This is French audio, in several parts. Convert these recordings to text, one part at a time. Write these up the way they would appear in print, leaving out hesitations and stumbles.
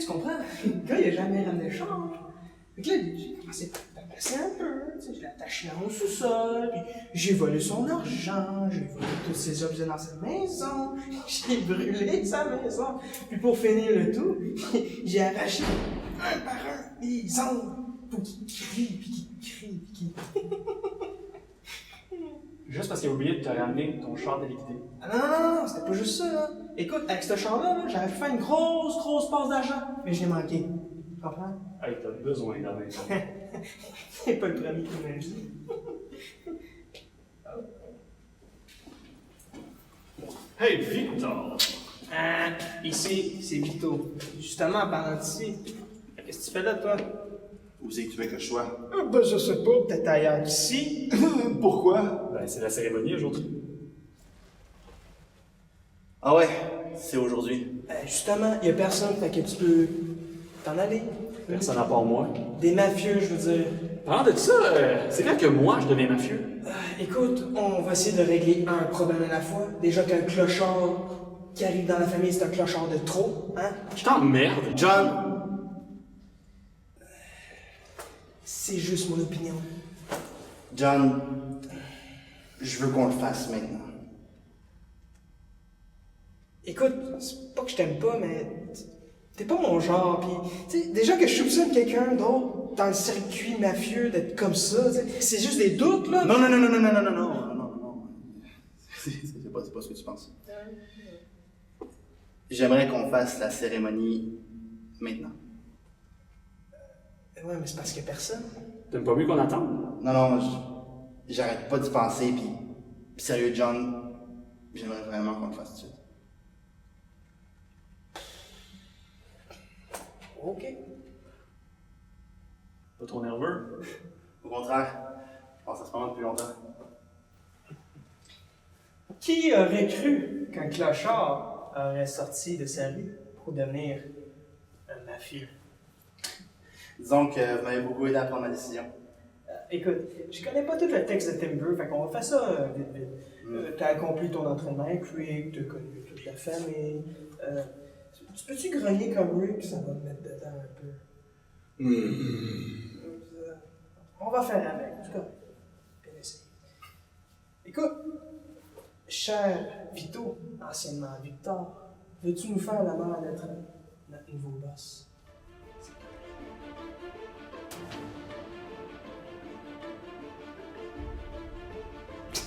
Tu comprends? Le gars, il a jamais ramené le char. Fait que là, j'ai commencé à passer un peu, tu sais, je l'ai attaché dans mon sous-sol, puis j'ai volé son argent, j'ai volé tous ses objets dans sa maison, j'ai brûlé sa maison, puis pour finir le tout, j'ai arraché un par un les ongles pour qu'il crie, puis qu'il crie, puis qu'il... Juste parce qu'il a oublié de te ramener ton char de liquidité. Ah non, c'était pas juste ça, là. Écoute, avec ce char-là, là, j'avais fait une grosse passe d'argent, mais je l'ai manqué. Tu comprends? Hey, t'as besoin d'argent. C'est pas le premier qui m'a dit. Hey, Victor! Ah, ici, c'est Vito. Justement, en parlant d'ici, qu'est-ce que tu fais là, toi? Où c'est que tu veux que je sois? Ah, ben, je sais pas, peut-être ailleurs qu'ici. Pourquoi? Ben, c'est la cérémonie aujourd'hui. Ah ouais, c'est aujourd'hui. Justement, y a personne, fait que tu peux t'en aller. Personne à part moi. Des mafieux, je veux dire. Parlant de ça, c'est clair que moi, je deviens mafieux. Écoute, on va essayer de régler un problème à la fois. Déjà qu'un clochard qui arrive dans la famille, c'est un clochard de trop, hein? Je t'emmerde. John, C'est juste mon opinion. John, je veux qu'on le fasse maintenant. Écoute, c'est pas que je t'aime pas, mais t'es pas mon genre, pis tu sais, déjà que je soupçonne quelqu'un d'autre dans le circuit mafieux d'être comme ça, tu sais, c'est juste des doutes, là. Non. C'est pas ce que tu penses. J'aimerais qu'on fasse la cérémonie maintenant. Ouais, mais c'est parce qu'il y a personne. T'aimes pas mieux qu'on attende? Non, j'arrête pas d'y penser, puis sérieux, John, j'aimerais vraiment qu'on le fasse tout de suite. Ok. Pas trop nerveux? Au contraire, je pense à ce moment depuis longtemps. Qui aurait cru qu'un clochard aurait sorti de sa rue pour devenir un mafieux? Disons que vous m'avez beaucoup aidé à prendre ma décision. Écoute, je connais pas tout le texte de Timber, fait qu'on va faire ça vite. T'as accompli ton entraînement avec Rick, t'as connu toute la famille. Tu peux-tu grogner comme Rick? Ça va me mettre dedans un peu. On va faire avec, en tout cas. Bien essayé. Écoute, cher Vito, anciennement Victor, veux-tu nous faire l'honneur d'être notre nouveau boss?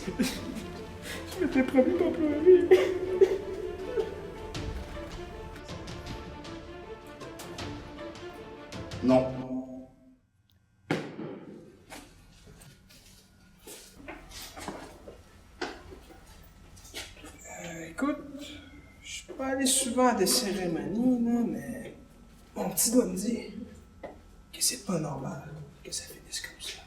Je m'étais promis pas pleurer. Non. Écoute, je suis pas allé souvent à des cérémonies, là, mais mon petit doigt me dit que c'est pas normal que ça finisse comme ça.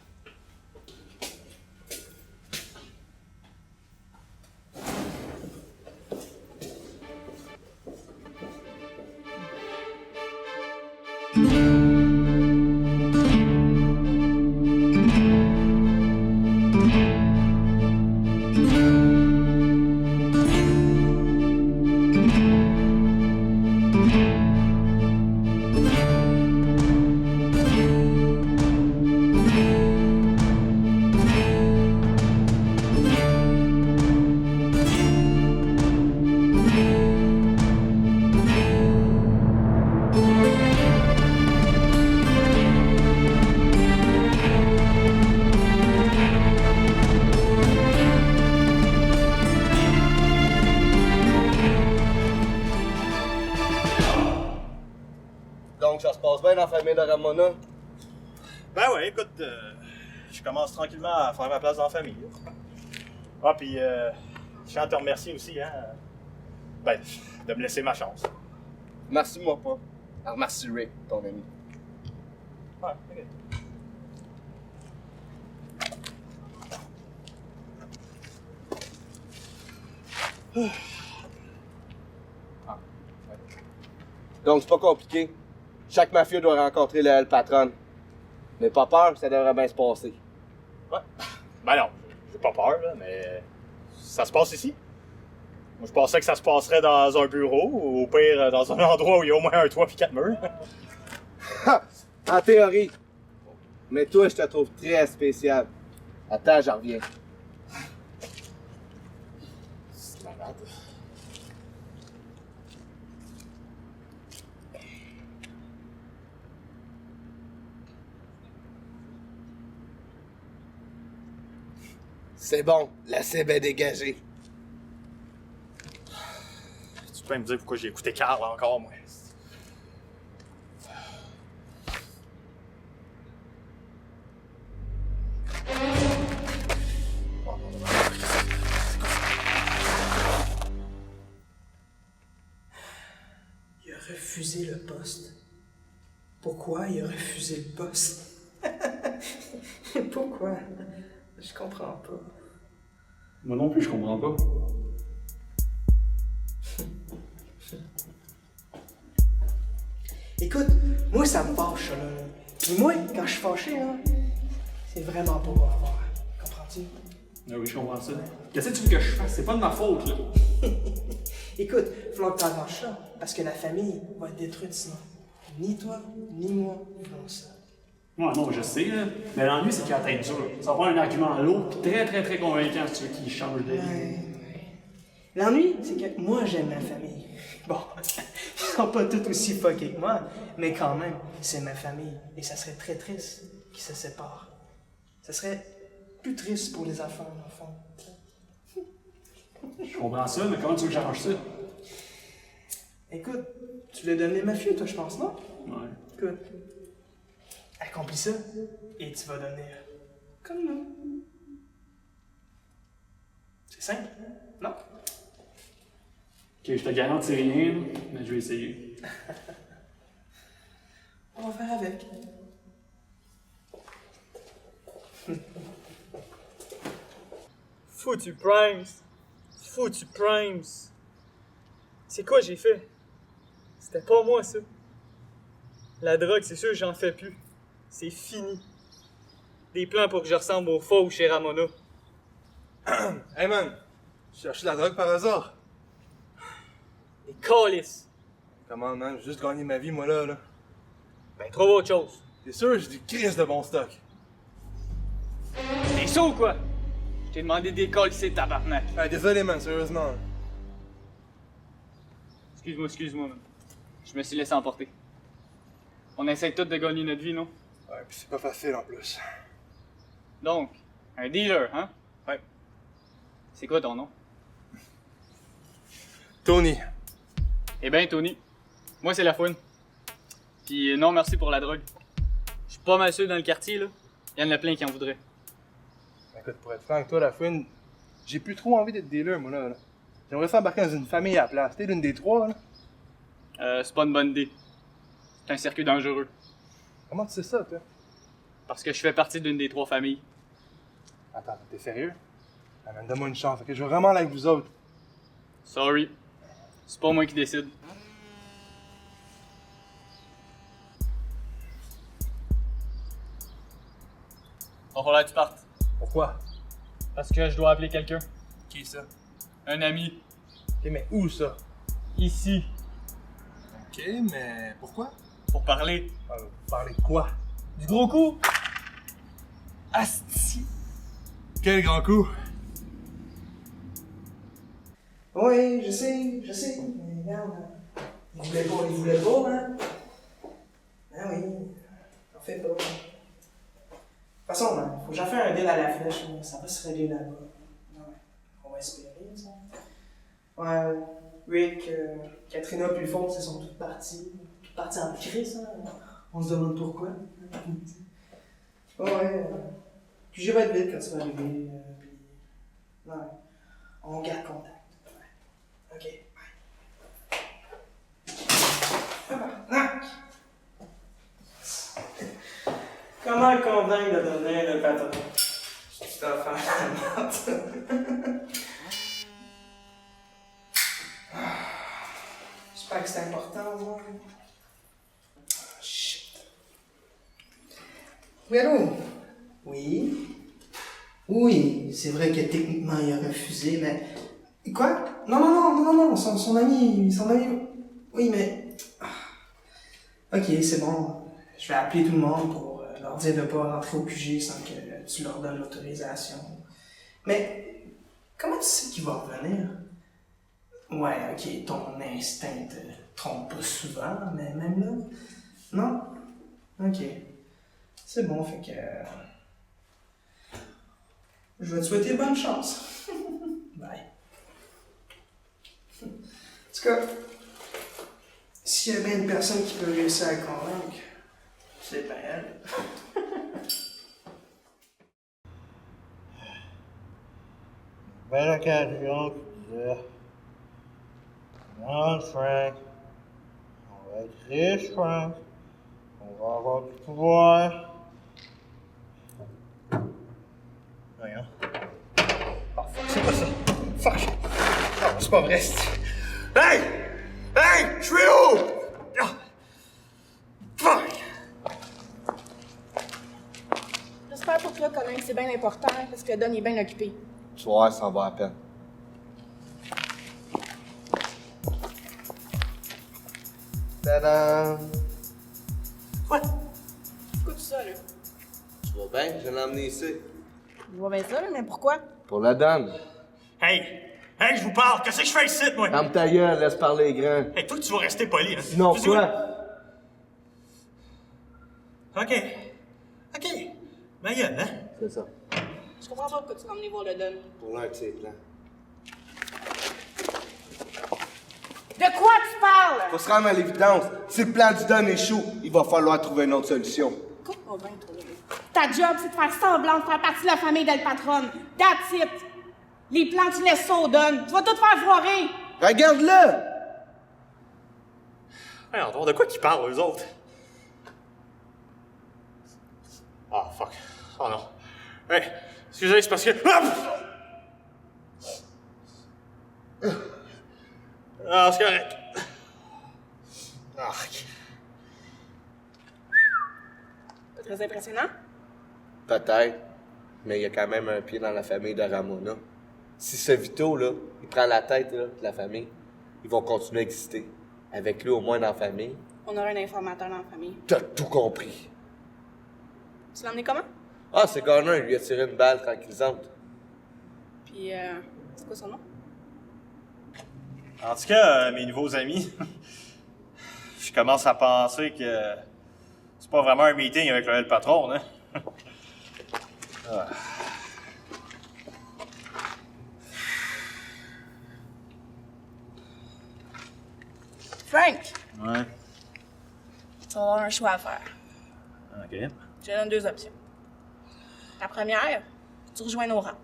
Donc, ça se passe bien dans la famille de Ramona? Ben ouais, écoute, je commence tranquillement à faire ma place dans la famille. Ah, puis je tiens à te remercier aussi, hein, ben, de me laisser ma chance. Merci-moi pas. Alors, merci Rick, ton ami. Ouais, ok. Donc, c'est pas compliqué. Chaque mafieux doit rencontrer le patronne. Mais pas peur, ça devrait bien se passer. Ouais. Ben non, j'ai pas peur, là, mais ça se passe ici. Moi, je pensais que ça se passerait dans un bureau, ou au pire, dans un endroit où il y a au moins un toit puis 4 murs. Ha! En théorie. Mais toi, je te trouve très spécial. Attends, j'en reviens. C'est malade. C'est bon, la cible est dégagée. Tu peux me dire pourquoi j'ai écouté Carl encore, moi? Il a refusé le poste. Pourquoi il a refusé le poste? Pourquoi? Je comprends pas. Moi non plus, je comprends pas. Écoute, moi ça me fâche, ça, là. Puis moi, quand je suis fâché, là, c'est vraiment pas bon à voir. Comprends-tu? Ah oui, je comprends ça. Qu'est-ce que tu veux que je fasse? C'est pas de ma faute, là. Écoute, il faut que t'arranges ça, parce que la famille va être détruite sinon. Ni toi, ni moi voulons ça. Ouais, non, je sais, là. Mais l'ennui, c'est qu'il a la tête dure. Ça va prendre un argument lourd pis très, très, très convaincant si tu veux qu'il change d'avis. Ouais. L'ennui, c'est que moi, j'aime ma famille. Bon, ils sont pas tous aussi fuckés que moi, mais quand même, c'est ma famille. Et ça serait très triste qu'ils se séparent. Ça serait plus triste pour les enfants, dans le fond. Je comprends ça, mais comment tu veux que j'arrange ça? Écoute, tu voulais devenir mafieux, toi, je pense, non? Ouais. Écoute, accomplis ça, et tu vas devenir comme nous. C'est simple, non? Ok, je te garantis rien, mais je vais essayer. On va faire avec. Foutu Primes. Foutu Primes. C'est quoi j'ai fait? C'était pas moi, ça. La drogue, c'est sûr, j'en fais plus. C'est fini. Des plans pour que je ressemble au faux chez Ramona. Hey man, tu cherches la drogue par hasard? Des calices. Comment man, j'ai juste gagné ma vie moi là. Ben, trouve autre chose. T'es sûr, j'ai du crise de bon stock. T'es chaud, quoi? Je t'ai demandé des calisser, tabarnak. Ah, désolé man, sérieusement. Excuse-moi, man. Je me suis laissé emporter. On essaie tous de gagner notre vie, non? Ouais, pis c'est pas facile en plus. Donc, un dealer, hein? Ouais. C'est quoi ton nom? Tony. Eh ben, Tony. Moi, c'est La Fouine. Puis non, merci pour la drogue. Je suis pas mal sûr dans le quartier, là. Il y en a plein qui en voudraient. Écoute, pour être franc avec toi, la fouine, j'ai plus trop envie d'être dealer, moi là. J'aimerais ça embarquer dans une famille à la place. T'es l'une des trois, là. C'est pas une bonne idée. C'est un circuit dangereux. Comment tu sais ça, toi? Parce que je fais partie d'une des 3 familles. Attends, t'es sérieux? Ah, man, donne-moi une chance, ok? Je veux vraiment aller avec vous autres. Sorry. C'est pas moi qui décide. Va falloir que tu partes. Pourquoi? Parce que je dois appeler quelqu'un. Qui ça? Un ami. Ok, mais où ça? Ici. Ok, mais pourquoi? Pour parler. Parler de quoi? Du gros coup. Asti. Quel grand coup? Oui, je sais, mais regarde, il voulait pas, hein? Ah oui, j'en fais pas. De toute façon, man, faut que j'en fasse un deal à la flèche, mais ça va se régler là-bas. Ouais, on va espérer, ça. Ouais, Rick, Katrina puis le fond, ils sont toutes parties en crise, hein? On se demande pourquoi. Ouais, puis je vais être vite quand tu vas arriver, puis... Ouais, on garde contact. Ok, bye. Comment le convaincre de devenir le patron? Je suis tout à faire la merde. J'espère que c'est important, moi. Shit. Oui, allô? Oui? Oui, c'est vrai que techniquement il a refusé, mais... Quoi? Non, son ami. Oui, mais. Ok, c'est bon. Je vais appeler tout le monde pour leur dire de pas rentrer au QG sans que tu leur donnes l'autorisation. Mais, comment tu sais qu'il va revenir? Ouais, ok, ton instinct te trompe pas souvent, mais même là. Non? Ok. C'est bon, fait que. Je vais te souhaiter bonne chance. Bye. En tout cas, s'il y a bien une personne qui peut réussir à le convaincre, c'est bien elle. Belle occasion, tu disais. Non, Frank. On va être riche, Frank. On va avoir du pouvoir. Voyons. Oh, fuck, c'est pas ça. Fuck! Non, c'est pas vrai, Hey! Hey! Je suis où? Oh. Fuck! J'espère pour toi, Colin, que c'est bien important parce que Don est bien occupé. Tu vas voir, ça en va à peine. Tadam! Quoi? Écoute ça, là. Tu vas bien? Je l'ai emmené ici. Je vois bien ça, là, mais pourquoi? Pour la dame. Hey! Hey, je vous parle! Qu'est-ce que je fais ici, moi? Ferme ta gueule, laisse parler les grands. Hey, toi, tu vas rester poli, hein? Non, Tu dis quoi? OK. OK. Ma gueule, hein? C'est ça. Je comprends pas pourquoi tu m'as emmené voir le Don. Pour l'un de ses plans. De quoi tu parles? Faut se rendre à l'évidence. Si le plan du Don échoue, il va falloir trouver une autre solution. Écoute-moi bien, toi, là. Ta job, c'est de faire semblant de faire partie de la famille d'El Patron. That's it. Les plans, tu laisses ça au Don. Tu vas tout faire foirer. Regarde-le! Alors, de quoi qu'ils parlent, eux autres? Ah, fuck. Oh non. Hey, excusez, c'est parce que... Ah, c'est correct. Ah, ok. Pas très impressionnant? Peut-être, mais il y a quand même un pied dans la famille de Ramona. Si ce Vito, là, il prend la tête là, de la famille, ils vont continuer à exister. Avec lui, au moins dans la famille. On aura un informateur dans la famille. T'as tout compris. Tu l'as emmené comment? Ah, c'est Garner, il lui a tiré une balle tranquillisante. Puis, c'est quoi son nom? En tout cas, mes nouveaux amis, je commence à penser que c'est pas vraiment un meeting avec le patron, hein? Ah. Frank! Ouais, Tu vas avoir un choix à faire. ok. Je te donne deux options. La première, tu rejoins nos rangs.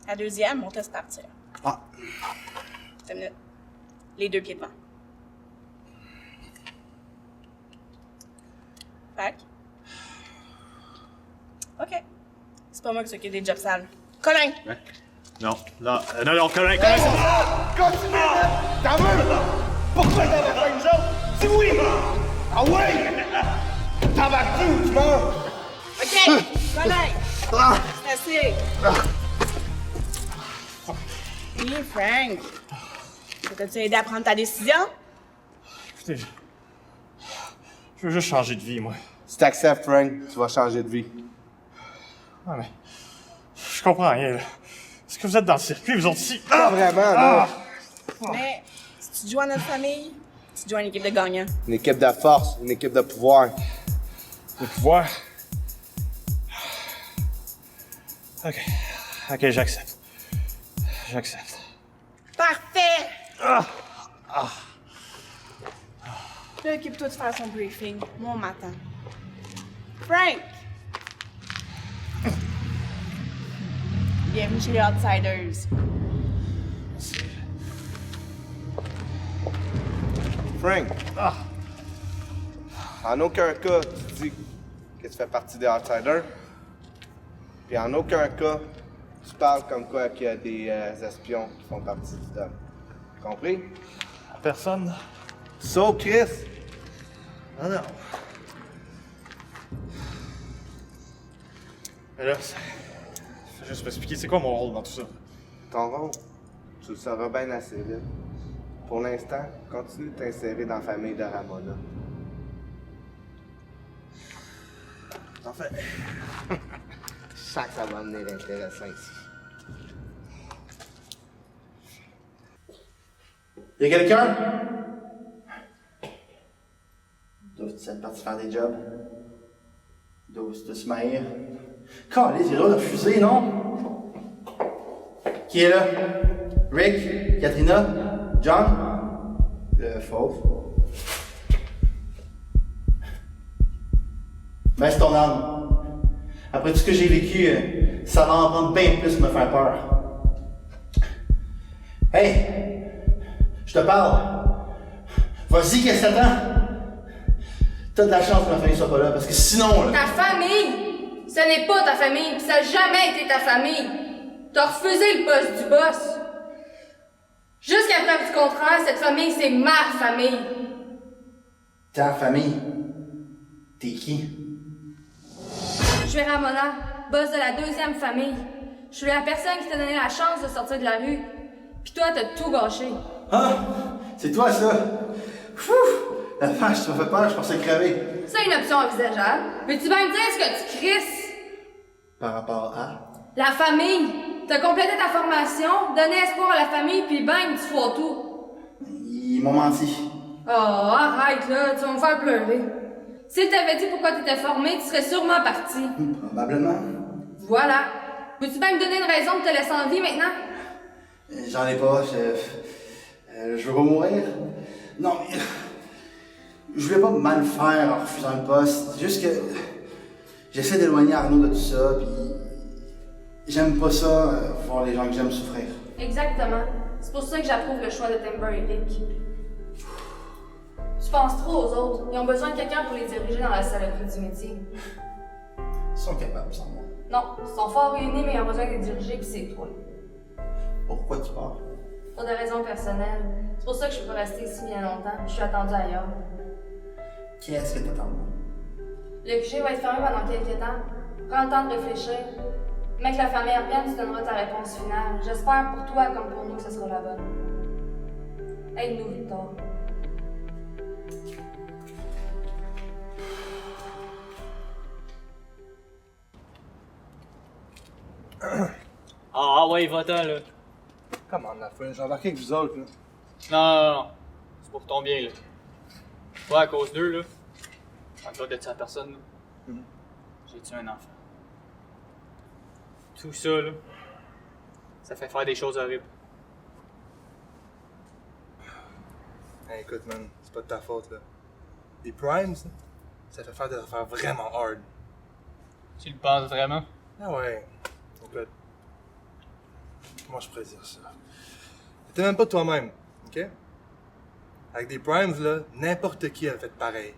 La deuxième, on te laisse partir. Ah. 5 minutes. Les deux pieds devant. Fac. OK. C'est pas moi qui s'occupe des jobs sales. Colin! Ouais. Non, Colin, Continue! T'en veux? Pourquoi t'avais pas une autres? C'est oui! Ah ouais! T'en vas tout, tu meurs! OK! Colin! C'est assez! Oui, Frank. T'as-tu aidé à prendre ta décision? Écoutez, je veux juste changer de vie, moi. Si t'acceptes, Frank, tu vas changer de vie. Ouais, mais je comprends rien, là. Est-ce que vous êtes dans le circuit, vous autres ici? Pas vraiment, non. Mais si tu te joins à notre famille, tu te joins à une équipe de gagnants. Une équipe de force, une équipe de pouvoir. Le pouvoir? Ok, j'accepte. J'accepte. Parfait! Là, occupe-toi de faire son briefing. Moi, on m'attend. Frank! Bienvenue chez les Outsiders. Frank. En aucun cas, tu dis que tu fais partie des Outsiders. Puis en aucun cas, tu parles comme quoi qu'il y a des espions qui font partie du DOM. Compris? Personne? So, Chris? Ah non. Mais là, faut juste m'expliquer, c'est quoi mon rôle dans tout ça? Ton rôle, tu le sauras bien assez vite. Pour l'instant, continue de t'insérer dans la famille de Ramona. En fait, Je sens que ça va amener l'intéressant ici. y a quelqu'un? Doivent-ils être partis faire des jobs? Doivent-ils se maïr? Calais, j'ai le droit de refuser, non? Qui est là? Rick? Katrina? John? Le fauve? Baisse ton âme. Après tout ce que j'ai vécu, ça va en prendre bien plus pour me faire peur. Hey! Je te parle! Vas-y, qu'est-ce que t'attends? T'as de la chance que ma famille soit pas là, parce que sinon, là... Ta famille! Ce n'est pas ta famille, pis ça n'a jamais été ta famille. T'as refusé le poste du boss. Jusqu'à preuve du contraire, cette famille, c'est ma famille. Ta famille? T'es qui? Je suis Ramona, boss de la deuxième famille. Je suis la personne qui t'a donné la chance de sortir de la rue. Pis toi, t'as tout gâché. Ah! C'est toi, ça! Fou! La vache, tu m'as fait peur, je pensais crever. C'est une option envisageable. Peux-tu bien me dire ce que tu crisses? Par rapport à... La famille! T'as complété ta formation, donné espoir à la famille, puis bang, tu fous tout. Ils m'ont menti. Oh, arrête là, tu vas me faire pleurer. Si t'avais dit pourquoi t'étais formé, tu serais sûrement parti. Probablement. Voilà. Peux-tu bien me donner une raison de te laisser en vie maintenant? J'en ai pas, je veux pas mourir. Non, mais... Je voulais pas mal faire en refusant le poste. C'est juste que... J'essaie d'éloigner Arnaud de tout ça, puis... J'aime pas ça, voir les gens que j'aime souffrir. Exactement. C'est pour ça que j'approuve le choix de Timber et Rick. Tu penses trop aux autres. Ils ont besoin de quelqu'un pour les diriger dans la saloperie du métier. Ils sont capables sans moi. Non, ils sont fort réunis, mais ils ont besoin d'être dirigés, puis c'est toi. Pourquoi tu pars? Pour des raisons personnelles. C'est pour ça que je peux pas rester ici bien longtemps. Je suis attendue ailleurs. Qu'est-ce que t'attends de moi? Le QG va être fermé pendant quelques temps. Prends le temps de réfléchir. Mec, la famille revienne, tu donneras ta réponse finale. J'espère pour toi comme pour nous que ce sera la bonne. Aide-nous, Victor. Ah ouais, va-t'en, là. Comment la fin? J'ai embarqué avec vous autres, là. Non. C'est pour ton bien, là. Pas à cause d'eux, là. En cas de tuer la personne, là. J'ai tué un enfant. Tout ça, là, ça fait faire des choses horribles. Hey, écoute, man, c'est pas de ta faute, là. Les primes, ça fait faire des affaires vraiment hard. Tu le penses vraiment? Ah ouais. Écoute, comment je pourrais dire ça? T'es même pas toi-même, ok? Avec des primes, là, n'importe qui a fait pareil.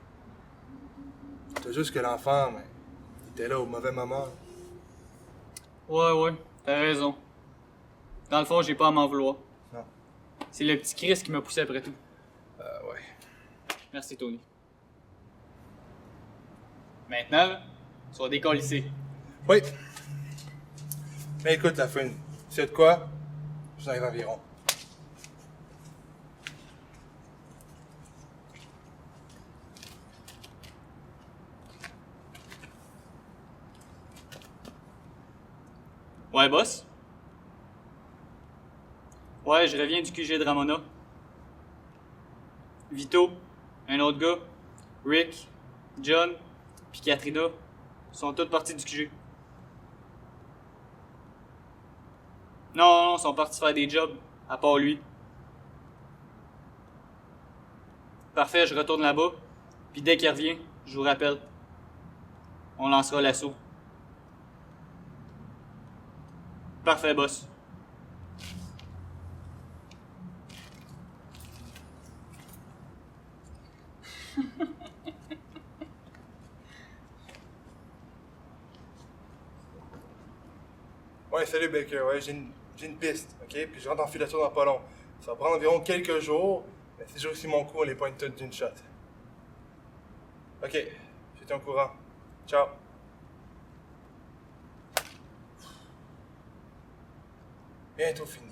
C'est juste que l'enfant, mais, il était là au mauvais moment. Ouais, t'as raison. Dans le fond, j'ai pas à m'en vouloir. Non. C'est le petit Chris qui m'a poussé après tout. Ouais. Merci, Tony. Maintenant, là, tu vas décollisser. Oui. Mais écoute, la fin, tu sais de quoi? Je vous arrive environ. Ouais, boss? Ouais, je reviens du QG de Ramona. Vito, un autre gars, Rick, John, puis Katrina sont tous partis du QG. Non, ils sont partis faire des jobs, à part lui. Parfait, je retourne là-bas, puis dès qu'il revient, je vous rappelle. On lancera l'assaut. Parfait, boss. Ouais, salut Baker, ouais, j'ai une piste, ok? Puis je rentre en filature dans pas long. Ça va prendre environ quelques jours, mais c'est juste aussi mon coup, on les pointe toutes d'une shot. Ok, j'étais au courant. Ciao. Bientôt fini.